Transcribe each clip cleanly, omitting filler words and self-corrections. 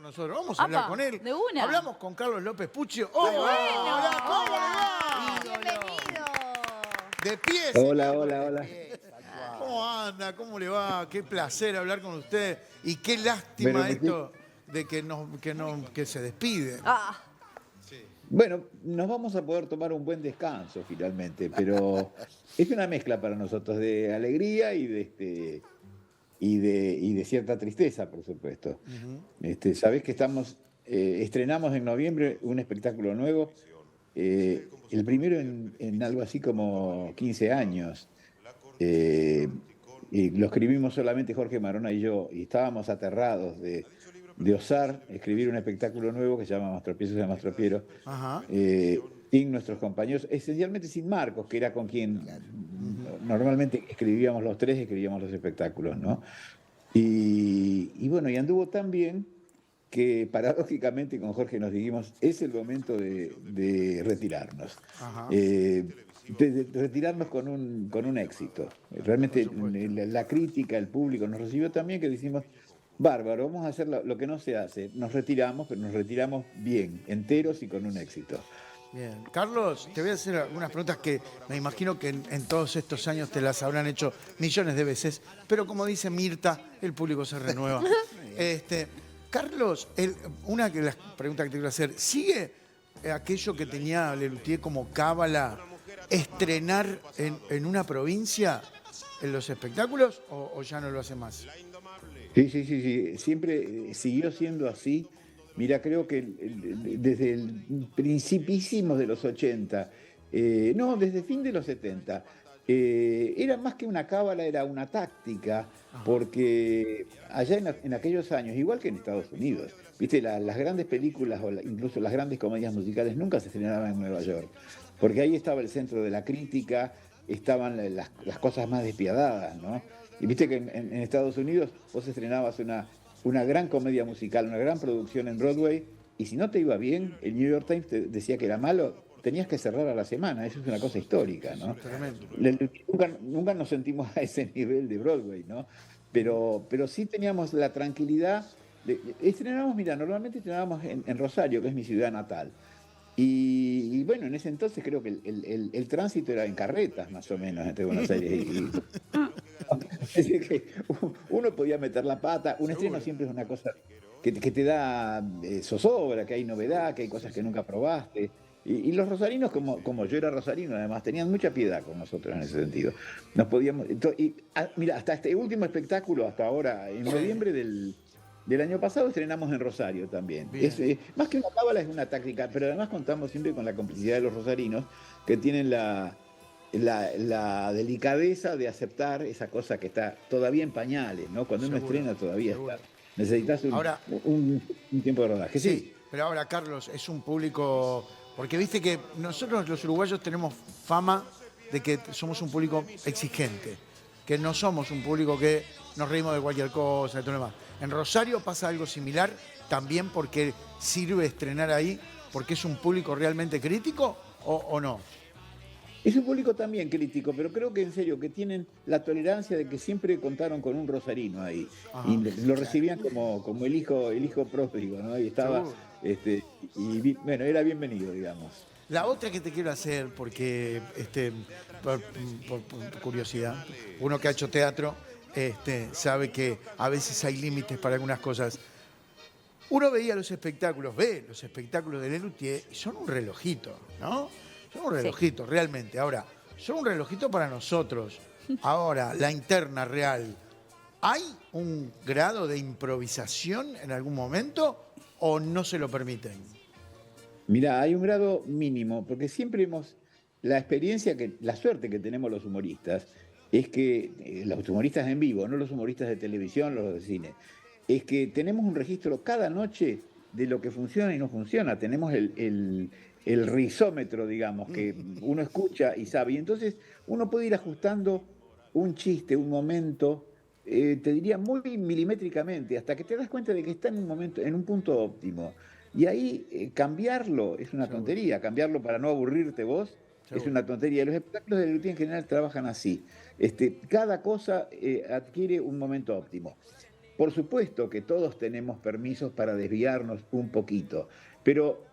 nosotros. Vamos a hablar ¡Apa! con él. De una. Hablamos con Carlos López Puccio. ¡Oh, bueno! hola! ¿Cómo le ¡Hola! va? ¡Bienvenido! De pie, Hola, señor, hola, de hola. pie. ¿Cómo anda? ¿Cómo le va? Qué placer hablar con usted. Y qué lástima Bueno, esto de que se despide. Ah, Bueno, nos vamos a poder tomar un buen descanso finalmente, pero es una mezcla para nosotros de alegría y de cierta tristeza, por supuesto. Sabés que estrenamos en noviembre un espectáculo nuevo, el primero en algo así como 15 años. Eh, y lo escribimos solamente Jorge Marona y yo, y estábamos aterrados de osar escribir un espectáculo nuevo que se llama Mastropiezos de Mastropiero, Ajá. sin nuestros compañeros, esencialmente sin Marcos, que era con quien normalmente escribíamos los tres, escribíamos los espectáculos, ¿no? Y bueno, y anduvo tan bien que paradójicamente con Jorge nos dijimos, es el momento de retirarnos. Ajá. De retirarnos con un éxito. Realmente la crítica, el público nos recibió también, que decimos, bárbaro, vamos a hacer lo que no se hace. Nos retiramos, pero nos retiramos bien, enteros y con un éxito. Bien. Carlos, te voy a hacer algunas preguntas que me imagino que en todos estos años te las habrán hecho millones de veces, pero como dice Mirta, el público se renueva. Carlos, una de las preguntas que te quiero hacer, ¿sigue aquello que tenía Lelutier como cábala, estrenar en una provincia en los espectáculos o ya no lo hace más? Sí. Siempre siguió siendo así. Mira, creo que desde el principísimos de los 80, no, desde fin de los 70, era más que una cábala, era una táctica, porque allá en aquellos años, igual que en Estados Unidos, viste, las grandes películas o incluso las grandes comedias musicales nunca se estrenaban en Nueva York, porque ahí estaba el centro de la crítica, estaban las cosas más despiadadas, ¿no? Y viste que en Estados Unidos vos estrenabas una gran comedia musical, una gran producción en Broadway, y si no te iba bien, el New York Times te decía que era malo, tenías que cerrar a la semana. Eso es una cosa histórica, ¿no? Tremendo. Nunca nos sentimos a ese nivel de Broadway, ¿no? Pero sí teníamos la tranquilidad. Estrenábamos, mira, normalmente estrenábamos en Rosario, que es mi ciudad natal. Y bueno, en ese entonces creo que el tránsito era en carretas, más o menos, entre Buenos Aires y es decir, que uno podía meter la pata. Un estreno siempre es una cosa que te da zozobra, que hay novedad, que hay cosas que nunca probaste. Y los rosarinos, como yo era rosarino, además, tenían mucha piedad con nosotros en ese sentido. Nos podíamos. Mira, hasta este último espectáculo, hasta ahora, en noviembre del año pasado, estrenamos en Rosario también. Más que una cábala, es una táctica, pero además contamos siempre con la complicidad de los rosarinos, que tienen la delicadeza de aceptar esa cosa que está todavía en pañales, ¿no? Cuando uno estrena todavía está. Necesitas un tiempo de rodaje. Sí. Pero ahora, Carlos, es un público... Porque viste que nosotros los uruguayos tenemos fama de que somos un público exigente, que no somos un público que nos reímos de cualquier cosa y todo lo demás. En Rosario pasa algo similar, también porque sirve estrenar ahí, porque es un público realmente crítico o no. Es un público también crítico, pero creo que en serio, que tienen la tolerancia de que siempre contaron con un rosarino ahí. Y lo recibían como el hijo pródigo, ¿no? Y estaba, bueno, era bienvenido, digamos. La otra que te quiero hacer, porque por curiosidad, uno que ha hecho teatro sabe que a veces hay límites para algunas cosas. Uno ve los espectáculos de Lelutier y son un relojito, ¿no? Son un relojito, realmente. Ahora, son un relojito para nosotros. Ahora, la interna real, ¿hay un grado de improvisación en algún momento o no se lo permiten? Mirá, hay un grado mínimo, porque siempre la suerte que tenemos los humoristas, es que, los humoristas en vivo, no los humoristas de televisión, los de cine, es que tenemos un registro cada noche de lo que funciona y no funciona. Tenemos el rizómetro, digamos, que uno escucha y sabe. Y entonces uno puede ir ajustando un chiste, un momento, te diría muy milimétricamente, hasta que te das cuenta de que está en un punto óptimo. Y ahí cambiarlo es una tontería. Cambiarlo para no aburrirte vos es una tontería. Los espectáculos de Lelutier en general trabajan así. Cada cosa adquiere un momento óptimo. por supuesto que todos tenemos permisos para desviarnos un poquito, pero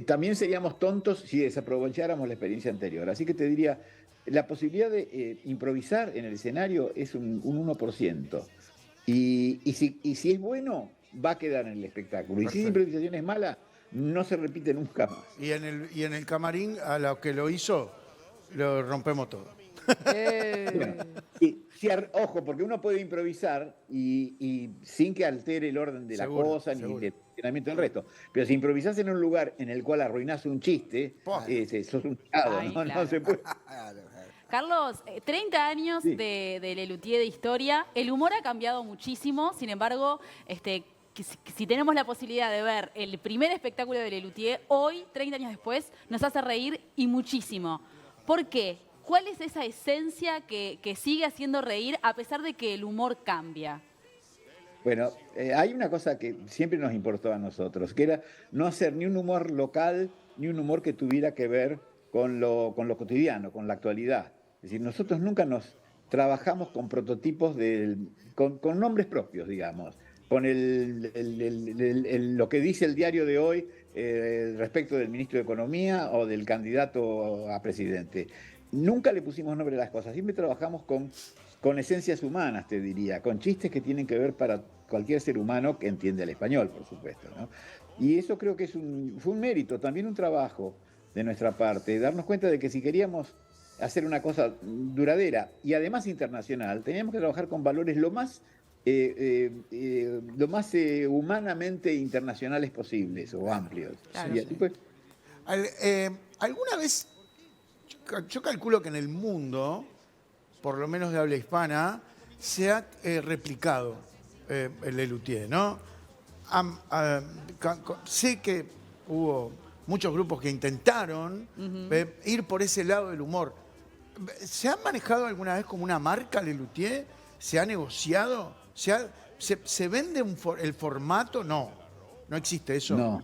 también seríamos tontos si desaprovecháramos la experiencia anterior. Así que te diría, la posibilidad de improvisar en el escenario es un 1%. Y si es bueno, va a quedar en el espectáculo. Y si la Perfecto. improvisación es mala, no se repite nunca más. Y en el camarín, a lo que lo hizo, lo rompemos todo. Bueno, ojo, porque uno puede improvisar y sin que altere el orden de la Seguro, cosa ni seguro. el funcionamiento del resto. Pero si improvisás en un lugar en el cual arruinás un chiste, Pua. sos un tarado, Ay, ¿no? claro. No se puede. Carlos, 30 años Sí. de Lelutier de historia. El humor ha cambiado muchísimo. Sin embargo, si tenemos la posibilidad de ver el primer espectáculo de Lelutier, hoy, 30 años después, nos hace reír y muchísimo. ¿Por qué? ¿Cuál es esa esencia que sigue haciendo reír a pesar de que el humor cambia? Bueno, hay una cosa que siempre nos importó a nosotros, que era no hacer ni un humor local, ni un humor que tuviera que ver con lo cotidiano, con la actualidad. Es decir, nosotros nunca nos trabajamos con prototipos, con nombres propios, digamos, con lo que dice el diario de hoy respecto del ministro de Economía o del candidato a presidente. Nunca le pusimos nombre a las cosas, siempre trabajamos con esencias humanas, te diría, con chistes que tienen que ver para cualquier ser humano que entiende el español, por supuesto, ¿no? Y eso creo que fue un mérito, también un trabajo de nuestra parte, darnos cuenta de que si queríamos hacer una cosa duradera y además internacional, teníamos que trabajar con valores lo más humanamente internacionales posibles o amplios. Claro. Y así pues, ¿Alguna vez, yo calculo que en el mundo, por lo menos de habla hispana, se ha replicado el Lelutier, ¿no? Sé que hubo muchos grupos que intentaron ir por ese lado del humor. ¿Se ha manejado alguna vez como una marca Lelutier? ¿Se ha negociado? ¿Se vende el formato? No, no existe eso.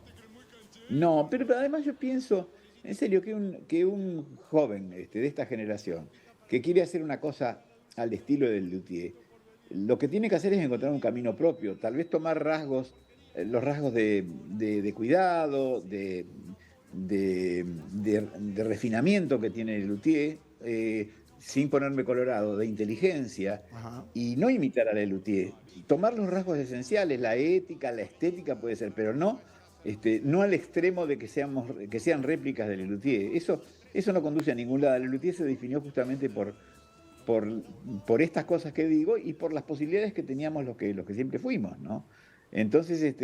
No, pero además yo pienso, en serio, que un joven de esta generación que quiere hacer una cosa al estilo del Lelutier, lo que tiene que hacer es encontrar un camino propio, tal vez tomar los rasgos de cuidado, de refinamiento que tiene Lelutier, sin ponerme colorado, de inteligencia, Ajá. y no imitar a Lelutier. Tomar los rasgos esenciales, la ética, la estética puede ser, pero no al extremo de que sean réplicas de Lelutier. Eso no conduce a ningún lado. Lelutier se definió justamente por estas cosas que digo y por las posibilidades que teníamos los que siempre fuimos, ¿no? Entonces,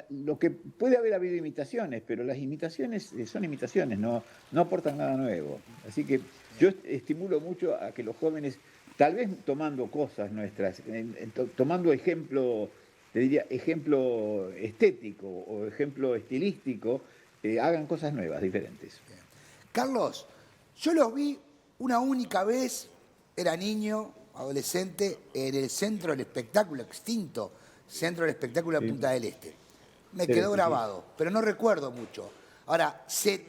lo que puede haber habido imitaciones, pero las imitaciones son imitaciones, no aportan nada nuevo. Así que yo estimulo mucho a que los jóvenes, tal vez tomando cosas nuestras, tomando ejemplo, te diría, ejemplo estético o ejemplo estilístico, hagan cosas nuevas, diferentes. Carlos, yo los vi una única vez, era niño, adolescente, en el Centro del Espectáculo extinto, Centro del Espectáculo de Sí. Punta del Este. Me Sí, quedó sí, grabado, pero no recuerdo mucho. Ahora, sé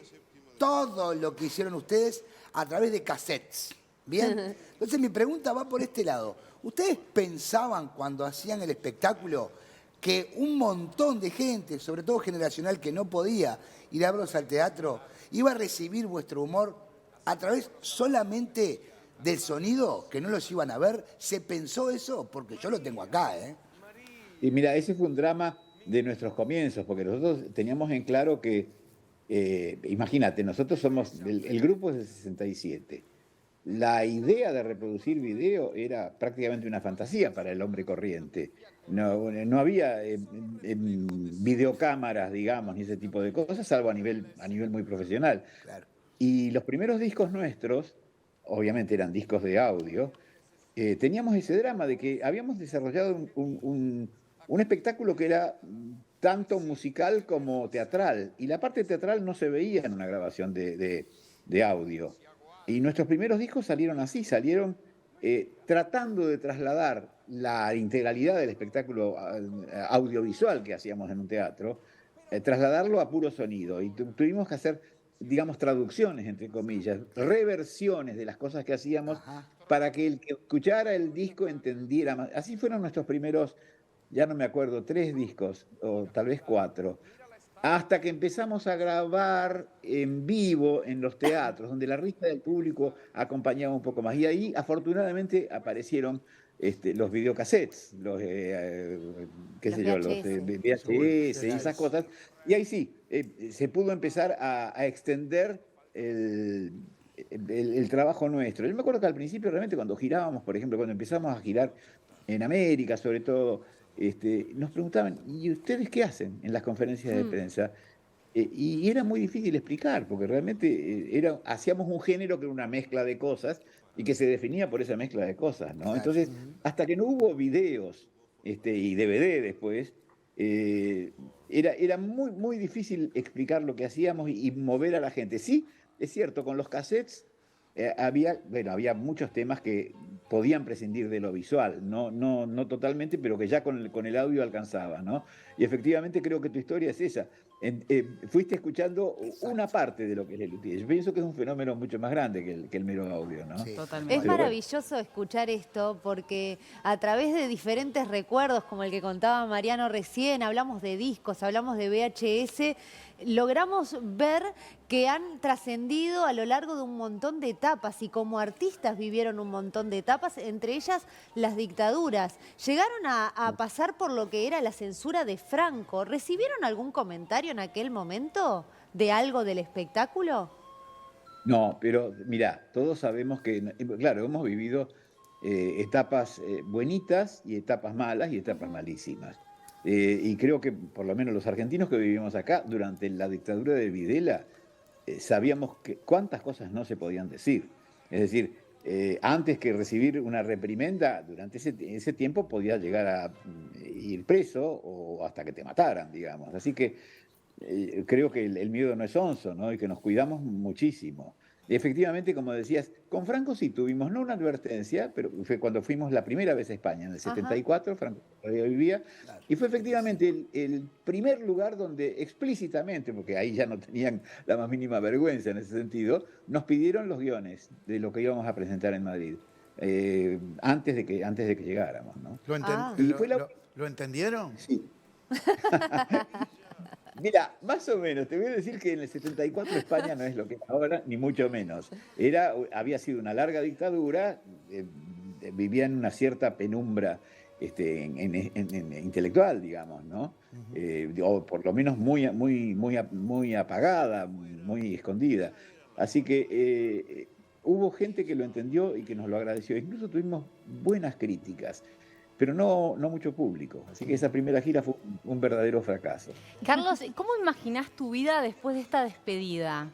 todo lo que hicieron ustedes a través de cassettes, ¿bien? Entonces mi pregunta va por este lado. ¿Ustedes pensaban cuando hacían el espectáculo que un montón de gente, sobre todo generacional, que no podía ir a verlos al teatro, iba a recibir vuestro humor a través solamente del sonido, que no los iban a ver? ¿Se pensó eso? Porque yo lo tengo acá, ¿eh? Y mira, ese fue un drama de nuestros comienzos, porque nosotros teníamos en claro que, imagínate, nosotros somos, el grupo es del 67. La idea de reproducir video era prácticamente una fantasía para el hombre corriente. No había videocámaras, digamos, ni ese tipo de cosas, salvo a nivel muy profesional. Claro. Y los primeros discos nuestros, obviamente eran discos de audio, teníamos ese drama de que habíamos desarrollado un espectáculo que era tanto musical como teatral, y la parte teatral no se veía en una grabación de audio. Y nuestros primeros discos salieron así, salieron tratando de trasladar la integralidad del espectáculo audiovisual que hacíamos en un teatro, trasladarlo a puro sonido. Y tuvimos que hacer, digamos, traducciones, entre comillas, reversiones de las cosas que hacíamos, Ajá. para que el que escuchara el disco entendiera más. Así fueron nuestros primeros, ya no me acuerdo, 3 discos, o tal vez 4. Hasta que empezamos a grabar en vivo en los teatros, donde la risa del público acompañaba un poco más. Y ahí, afortunadamente, aparecieron los videocassettes, qué Los sé yo, los VHS. VHS y esas cosas. Y ahí sí, se pudo empezar a extender el trabajo nuestro. Yo me acuerdo que al principio, realmente, cuando girábamos, por ejemplo, cuando empezamos a girar en América, sobre todo, nos preguntaban, ¿y ustedes qué hacen en las conferencias de prensa? Y era muy difícil explicar, porque realmente hacíamos un género que era una mezcla de cosas y que se definía por esa mezcla de cosas, ¿no? Claro. Entonces, hasta que no hubo videos y DVD después, era muy, muy difícil explicar lo que hacíamos y mover a la gente. Sí, es cierto, con los cassettes había muchos temas que podían prescindir de lo visual, no totalmente, pero que ya con el audio alcanzaba, ¿no? Y efectivamente creo que tu historia es esa. Fuiste escuchando una parte de lo que es Lelutier. Yo pienso que es un fenómeno mucho más grande que el mero audio, ¿no? Sí. Totalmente. Es Pero bueno. maravilloso escuchar esto porque a través de diferentes recuerdos, como el que contaba Mariano recién, hablamos de discos, hablamos de VHS, logramos ver que han trascendido a lo largo de un montón de etapas y como artistas vivieron un montón de etapas, entre ellas las dictaduras. Llegaron a pasar por lo que era la censura de Franco. ¿Recibieron algún comentario en aquel momento de algo del espectáculo? No, pero mira, todos sabemos que, claro, hemos vivido etapas buenitas y etapas malas y etapas malísimas. Y creo que por lo menos los argentinos que vivimos acá, durante la dictadura de Videla, sabíamos cuántas cosas no se podían decir. Es decir, antes que recibir una reprimenda, durante ese tiempo podías llegar a ir preso o hasta que te mataran, digamos. Así que creo que el miedo no es onzo, ¿no? Y que nos cuidamos muchísimo. Y efectivamente, como decías, con Franco sí tuvimos, no una advertencia, pero fue cuando fuimos la primera vez a España, en el 74, Franco todavía vivía, y fue efectivamente el primer lugar donde explícitamente, porque ahí ya no tenían la más mínima vergüenza en ese sentido, nos pidieron los guiones de lo que íbamos a presentar en Madrid, antes de que llegáramos, ¿no? Y fue ¿Lo entendieron? Sí. Mira, más o menos, te voy a decir que en el 74 España no es lo que es ahora, ni mucho menos. Había sido una larga dictadura, vivía en una cierta penumbra intelectual, digamos, ¿no? O por lo menos muy apagada, muy escondida. Así que hubo gente que lo entendió y que nos lo agradeció. Incluso tuvimos buenas críticas, pero no mucho público. Así que esa primera gira fue un verdadero fracaso. Carlos, ¿cómo imaginás tu vida después de esta despedida?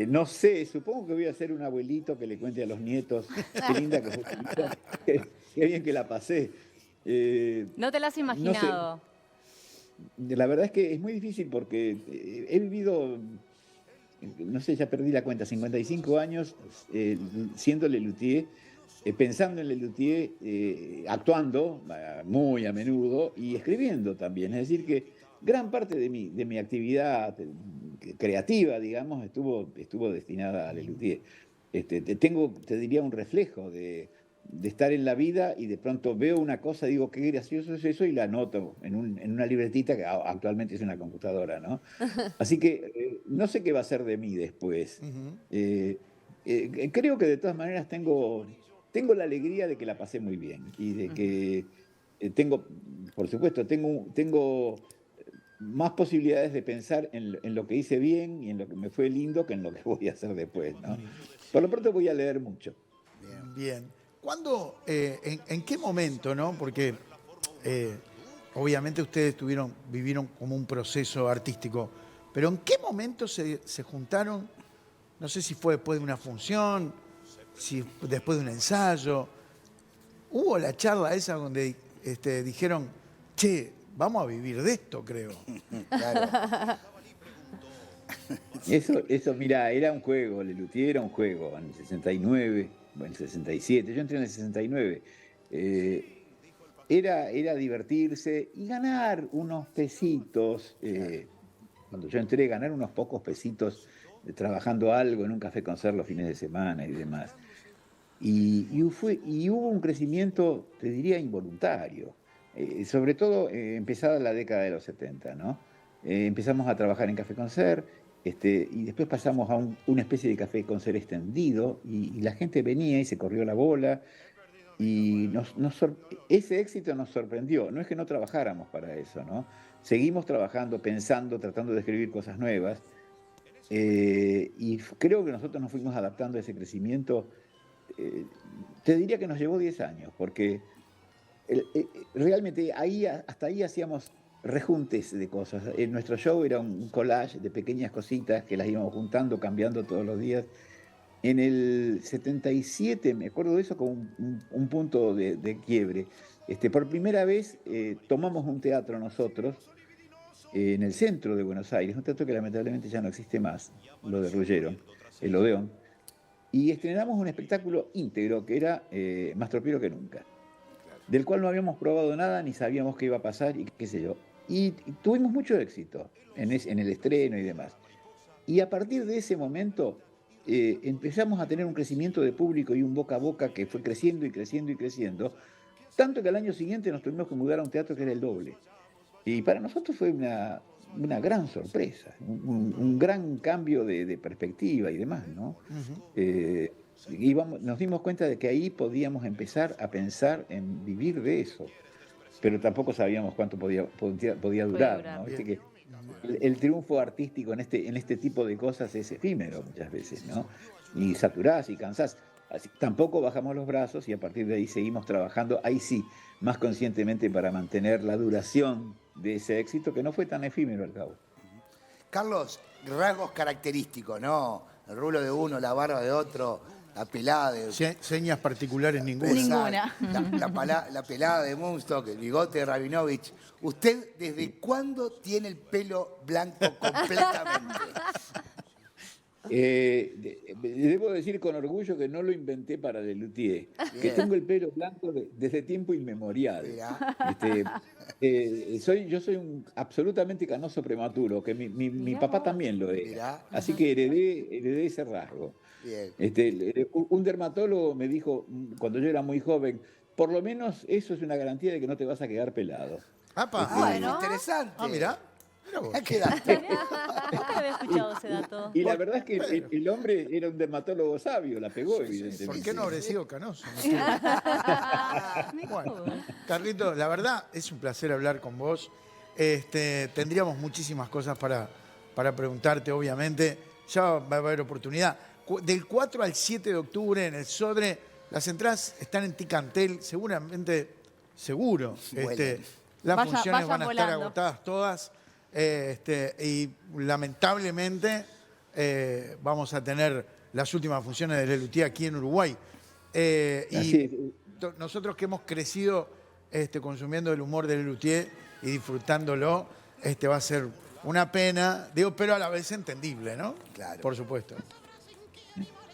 No sé, supongo que voy a ser un abuelito que le cuente a los nietos qué linda que fue tu vida, qué bien que la pasé. ¿No te la has imaginado? No sé. La verdad es que es muy difícil porque he vivido, no sé, ya perdí la cuenta, 55 años siendo Lelutier, pensando en Lelutier, actuando muy a menudo y escribiendo también. Es decir, que gran parte de mi actividad creativa, digamos, estuvo destinada a Lelutier. Te diría, un reflejo de estar en la vida y de pronto veo una cosa, digo, qué gracioso es eso, y la anoto en una libretita que actualmente es una computadora, ¿no? Así que no sé qué va a ser de mí después. Creo que de todas maneras tengo la alegría de que la pasé muy bien y de que por supuesto, tengo más posibilidades de pensar en lo que hice bien y en lo que me fue lindo que en lo que voy a hacer después, ¿no? Por lo pronto voy a leer mucho. Bien. ¿Cuándo, en qué momento, no? Porque obviamente ustedes vivieron como un proceso artístico, pero ¿en qué momento se juntaron? No sé si fue después de una función, si después de un ensayo. Hubo la charla esa donde dijeron, che, vamos a vivir de esto, creo. Claro. Eso, mira, era un juego, Lelutier era un juego, en el 69, en el 67, yo entré en el 69. Era divertirse y ganar unos pesitos. Cuando yo entré, ganar unos pocos pesitos trabajando algo en un café concert los fines de semana y demás. Y hubo un crecimiento, te diría, involuntario. Sobre todo empezada la década de los 70, ¿no? Empezamos a trabajar en Café Concert, y después pasamos a una especie de Café Concert extendido, y la gente venía y se corrió la bola, y ese éxito nos sorprendió. No es que no trabajáramos para eso, ¿no? Seguimos trabajando, pensando, tratando de escribir cosas nuevas, y creo que nosotros nos fuimos adaptando a ese crecimiento. Te diría que nos llevó 10 años, porque realmente hasta ahí hacíamos rejuntes de cosas. Nuestro show era un collage de pequeñas cositas que las íbamos juntando, cambiando todos los días. En el 77, me acuerdo de eso como un punto de quiebre. Por primera vez tomamos un teatro nosotros en el centro de Buenos Aires, un teatro que lamentablemente ya no existe más, lo de Ruggiero, el Odeón, y estrenamos un espectáculo íntegro que era Más Tropero que Nunca, del cual no habíamos probado nada, ni sabíamos qué iba a pasar y qué sé yo. Y tuvimos mucho éxito en el estreno y demás. Y a partir de ese momento empezamos a tener un crecimiento de público y un boca a boca que fue creciendo y creciendo y creciendo, tanto que al año siguiente nos tuvimos que mudar a un teatro que era el doble. Y para nosotros fue una gran sorpresa, un gran cambio de perspectiva y demás, ¿no? Nos dimos cuenta de que ahí podíamos empezar a pensar en vivir de eso, pero tampoco sabíamos cuánto podía durar, ¿no? Viste que el triunfo artístico en este tipo de cosas es efímero muchas veces, ¿no? Y saturás y cansás. Así, tampoco bajamos los brazos y a partir de ahí seguimos trabajando, ahí sí, más conscientemente para mantener la duración de ese éxito que no fue tan efímero al cabo. Carlos, rasgos característicos, ¿no? El rulo de uno, la barba de otro, la pelada de... Señas particulares ninguna. Ninguna. La pelada de Moonstock, el bigote de Rabinovich. ¿Usted desde cuándo tiene el pelo blanco completamente? Debo decir con orgullo que no lo inventé para Lelutier, que tengo el pelo blanco desde tiempo inmemorial. Yo soy un absolutamente canoso prematuro, que mi papá también lo era. Así que heredé ese rasgo. Un dermatólogo me dijo cuando yo era muy joven, por lo menos eso es una garantía de que no te vas a quedar pelado. Bueno, interesante. Mirá. Quedaste. Nunca había escuchado ese dato. Y la verdad es que el hombre era un dermatólogo sabio, la pegó, evidentemente. ¿Por qué no habré sido canoso? Bueno, Carlito, la verdad es un placer hablar con vos. Tendríamos muchísimas cosas para preguntarte, obviamente. Ya va a haber oportunidad. Del 4 al 7 de octubre en el Sodre, las entradas están en Ticantel, seguro. Las funciones van a estar agotadas todas. Y lamentablemente vamos a tener las últimas funciones de Lelutier aquí en Uruguay. Nosotros que hemos crecido consumiendo el humor de Lelutier y disfrutándolo, va a ser una pena, pero a la vez entendible, ¿no? Claro. Por supuesto.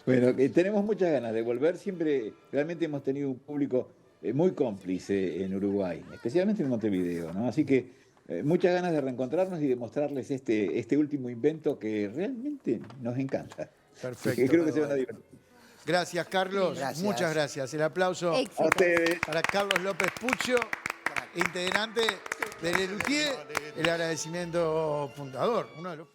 Bueno, tenemos muchas ganas de volver. Siempre realmente hemos tenido un público muy cómplice en Uruguay, especialmente en Montevideo, ¿no? Así que muchas ganas de reencontrarnos y de mostrarles este último invento que realmente nos encanta. Perfecto. Creo que se van a divertir. Gracias, Carlos. Gracias. Muchas gracias. El aplauso Éxito. A ustedes. para Carlos López Puccio, integrante de Lelutier. El agradecimiento fundador, uno de los